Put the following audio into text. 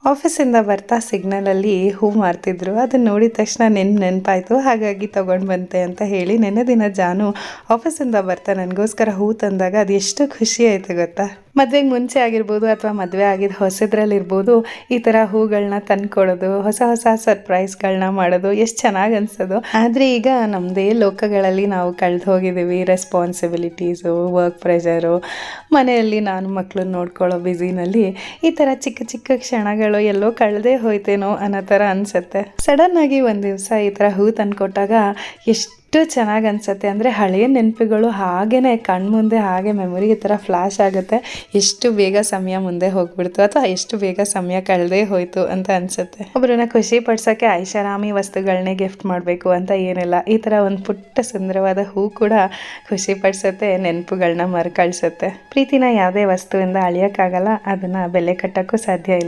ಆಫೀಸಿಂದ ಬರ್ತಾ ಸಿಗ್ನಲಲ್ಲಿ ಹೂ ಮಾರ್ತಿದ್ರು. ಅದನ್ನ ನೋಡಿದ ತಕ್ಷಣ ನೆನಪಾಯಿತು, ಹಾಗಾಗಿ ತೊಗೊಂಡು ಬಂತೆ ಅಂತ ಹೇಳಿ ನೆನ್ನೆ ದಿನ ಜಾನು ಆಫೀಸಿಂದ ಬರ್ತಾ ನನಗೋಸ್ಕರ ಹೂ ತಂದಾಗ ಅದು ಎಷ್ಟು ಖುಷಿ ಆಯಿತು ಗೊತ್ತಾ. ಮದುವೆಗೆ ಮುಂಚೆ ಆಗಿರ್ಬೋದು ಅಥವಾ ಮದುವೆ ಆಗಿದ್ದು ಹೊಸದ್ರಲ್ಲಿರ್ಬೋದು, ಈ ಥರ ಹೂಗಳನ್ನ ತಂದ್ಕೊಡೋದು, ಹೊಸ ಹೊಸ ಸರ್ಪ್ರೈಸ್ಗಳನ್ನ ಮಾಡೋದು ಎಷ್ಟು ಚೆನ್ನಾಗಿ ಅನಿಸೋದು. ಆದರೆ ಈಗ ನಮ್ಮದೇ ಲೋಕಗಳಲ್ಲಿ ನಾವು ಕಳೆದು ಹೋಗಿದ್ದೀವಿ. ರೆಸ್ಪಾನ್ಸಿಬಿಲಿಟೀಸು, ವರ್ಕ್ ಪ್ರೆಷರು, ಮನೆಯಲ್ಲಿ ನಾನು ಮಕ್ಕಳನ್ನ ನೋಡ್ಕೊಳ್ಳೋ ಬ್ಯುಸಿನಲ್ಲಿ ಈ ಥರ ಚಿಕ್ಕ ಚಿಕ್ಕ ಕ್ಷಣಗಳು ಎಲ್ಲೋ ಕಳೆದೇ ಹೋಯ್ತೇನೋ ಅನ್ನೋ ಥರ ಅನಿಸುತ್ತೆ. ಸಡನ್ನಾಗಿ ಒಂದು ದಿವಸ ಈ ಥರ ಹೂ ತಂದುಕೊಟ್ಟಾಗ ಎಷ್ಟು ಚೆನ್ನಾಗಿ ಅನಿಸುತ್ತೆ ಅಂದರೆ, ಹಳೆಯ ನೆನಪುಗಳು ಹಾಗೇ ಕಣ್ಮುಂದೆ ಹಾಗೆ ಮೆಮೊರಿ ಈ ಥರ ಫ್ಲ್ಯಾಶ್ ಆಗುತ್ತೆ. ಎಷ್ಟು ಬೇಗ ಸಮಯ ಮುಂದೆ ಹೋಗ್ಬಿಡ್ತು ಅಥವಾ ಎಷ್ಟು ಬೇಗ ಸಮಯ ಕಳೆದೇ ಹೋಯ್ತು ಅಂತ ಅನಿಸುತ್ತೆ. ಒಬ್ಬರನ್ನ ಖುಷಿ ಪಡ್ಸೋಕ್ಕೆ ಐಷಾರಾಮಿ ವಸ್ತುಗಳನ್ನೇ ಗಿಫ್ಟ್ ಮಾಡಬೇಕು ಅಂತ ಏನಿಲ್ಲ. ಈ ಥರ ಒಂದು ಪುಟ್ಟ ಸುಂದರವಾದ ಹೂ ಕೂಡ ಖುಷಿ ಪಡಿಸುತ್ತೆ, ನೆನಪುಗಳನ್ನ ಮರುಕಳಿಸುತ್ತೆ. ಪ್ರೀತಿನ ಯಾವುದೇ ವಸ್ತುವಿಂದ ಅಳಿಯೋಕ್ಕಾಗಲ್ಲ, ಅದನ್ನು ಬೆಲೆ ಕಟ್ಟೋಕ್ಕೂ ಸಾಧ್ಯ ಇಲ್ಲ.